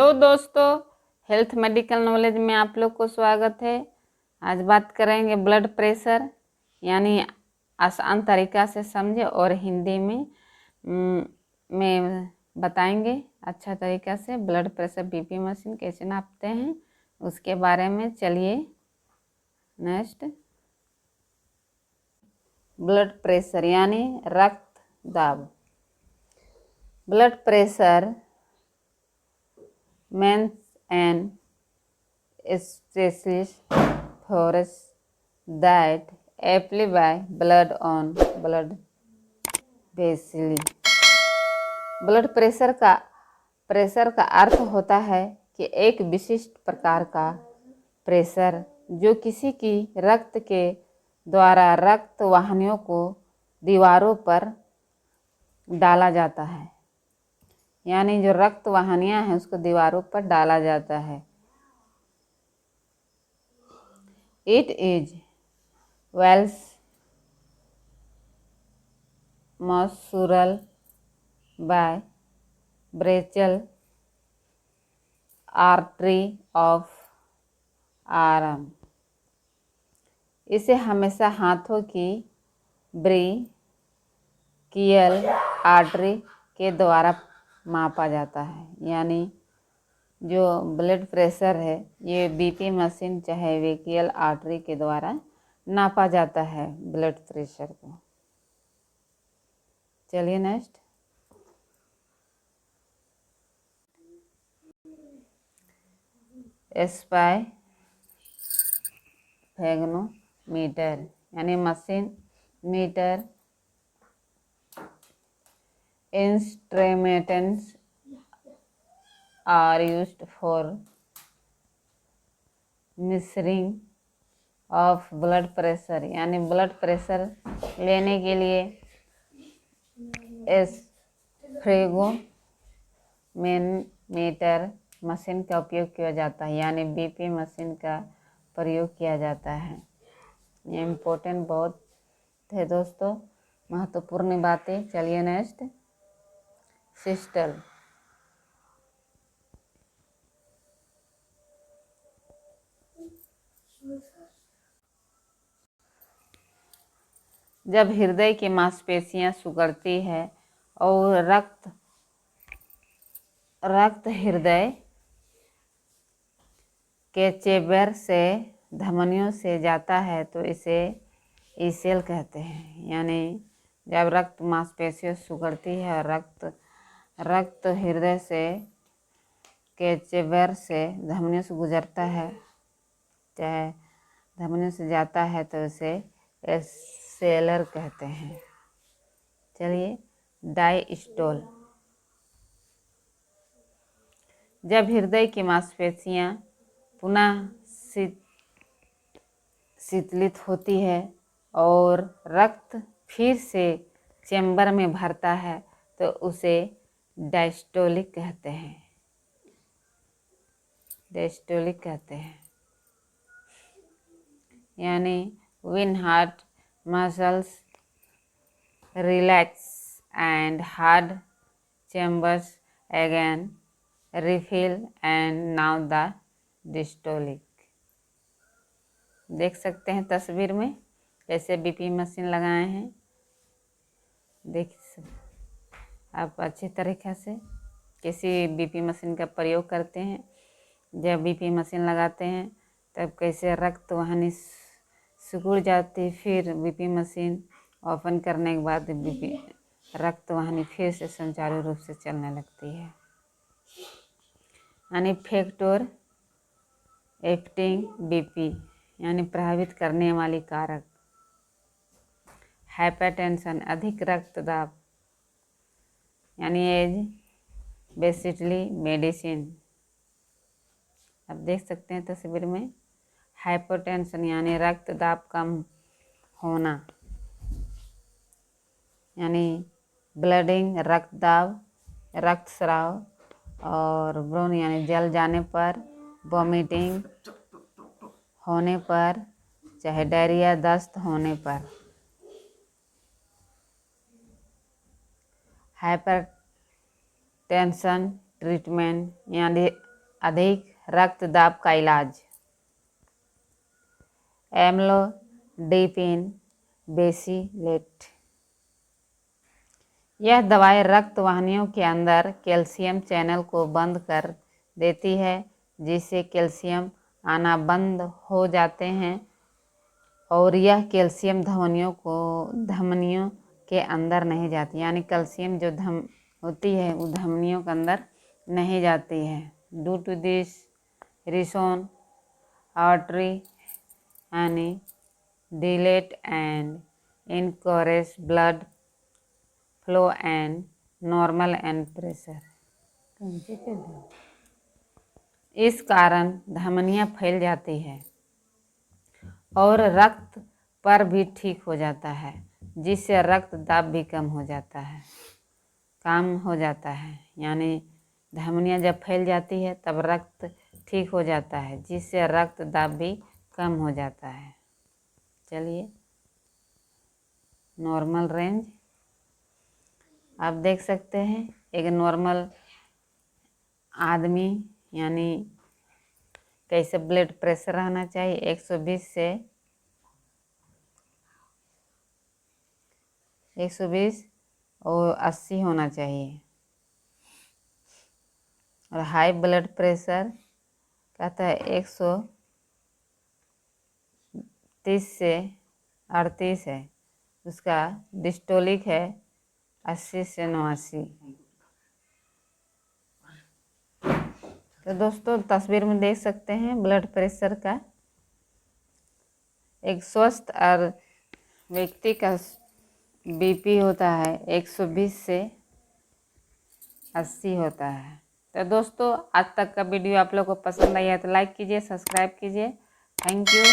Hello दोस्तों, health medical knowledge में आप लोग को स्वागत है। आज बात करेंगे ब्लड प्रेशर, यानी आसान तरीका से समझे और हिंदी में बताएंगे अच्छा तरीका से। ब्लड प्रेशर बीपी मशीन कैसे नापते हैं उसके बारे में। चलिए नेक्स्ट। ब्लड प्रेशर यानी रक्त दाब। Blood pressure means an specialist force that apply blood on blood vessels। Blood pressure का अर्थ होता है कि एक विशिष्ट प्रकार का प्रेशर जो किसी की रक्त के द्वारा रक्त वाहिनियों को दीवारों पर डाला जाता है, यानी जो रक्त वाहिनियां हैं उसको दीवारों पर डाला जाता है। इट इज वेल्स measured by brachial artery of arm. इसे हमेशा हाथों की ब्रेकियल आर्टरी के द्वारा मापा जाता है। यानी जो ब्लड प्रेशर है ये बीपी मशीन चाहे ब्रेकियल आर्टरी के द्वारा नापा जाता है ब्लड प्रेशर को। चलिए नेक्स्ट। स्पाइरोमीटर यानी machine meter instruments are used for measuring of blood pressure, यानी ब्लड प्रेशर लेने के लिए स्फेगोमीटर मशीन का उपयोग किया जाता है, यानी बीपी मशीन का प्रयोग किया जाता है। ये इम्पोर्टेंट बहुत है दोस्तों, महत्वपूर्ण बातें। चलिए नेक्स्ट। सिस्टल। जब हृदय की मांसपेशियां सिकुड़ती है और रक्त हृदय के चेंबर से धमनियों से जाता है तो इसे ईसीएल कहते हैं। यानी जब रक्त मांसपेशियों सिकुड़ती है और रक्त हृदय से के चेंबर से धमनियों से गुजरता है चाहे धमनियों से जाता है तो इसे एसेलर कहते हैं। चलिए। डायस्टोल। जब हृदय की मांसपेशियां पुनः शीतलित होती है और रक्त फिर से चेंबर में भरता है तो उसे डायस्टोलिक कहते हैं। डायस्टोलिक कहते हैं। यानी when heart muscles relax and heart chambers again refill and now the diastolic। देख सकते हैं तस्वीर में कैसे बीपी मशीन लगाए हैं। देख आप अच्छी तरीक़े से किसी बीपी मशीन का प्रयोग करते हैं। जब बीपी मशीन लगाते हैं तब कैसे रक्त वाहिनी सिकुड़ जाती, फिर बीपी मशीन ओपन करने के बाद बीपी रक्त वाहिनी फिर से सुचारू रूप से चलने लगती है। यानी फैक्टर एफ्टिंग बीपी यानी प्रभावित करने वाली कारक। हाइपरटेंशन अधिक रक्तदाब यानी एज बेसिकली मेडिसिन। आप देख सकते हैं तस्वीर में हाइपरटेंशन यानी रक्तदाब कम होना, यानी ब्लडिंग रक्तदाब, रक्तस्राव और ब्रोन यानी जल जाने पर, वॉमिटिंग होने पर, चाहे डायरिया दस्त होने पर। हाइपरटेंशन ट्रीटमेंट यानी अधिक रक्तदाब का इलाज। एम्लोडिपिन बेसिलेट। यह दवाई रक्त वाहिनियों के अंदर कैल्शियम चैनल को बंद कर देती है, जिससे कैल्शियम आना बंद हो जाते हैं और यह कैल्शियम धमनियों के अंदर नहीं जाती, यानी कैल्शियम जो होती है वो धमनियों के अंदर नहीं जाती है। Due to this reason artery यानी dilate and encourage blood flow and normal and pressure। इस कारण धमनियाँ फैल जाती है और रक्त पर भी ठीक हो जाता है, जिससे रक्त दाब भी कम हो जाता है। यानी धमनियाँ जब फैल जाती है तब रक्त ठीक हो जाता है, जिससे रक्त दाब भी कम हो जाता है। चलिए नॉर्मल रेंज आप देख सकते हैं। एक नॉर्मल आदमी यानी कैसे ब्लड प्रेशर रहना चाहिए, 120 से 120 और 80 होना चाहिए। और हाई ब्लड प्रेशर कहता है 130 से 38 है, उसका डिस्टोलिक है 80 से 89। तो दोस्तों तस्वीर में देख सकते हैं ब्लड प्रेशर का। एक स्वस्थ और व्यक्ति का बीपी होता है 120 से 80 होता है। तो दोस्तों आज तक का वीडियो आप लोग को पसंद आया तो लाइक कीजिए, सब्सक्राइब कीजिए। Thank you.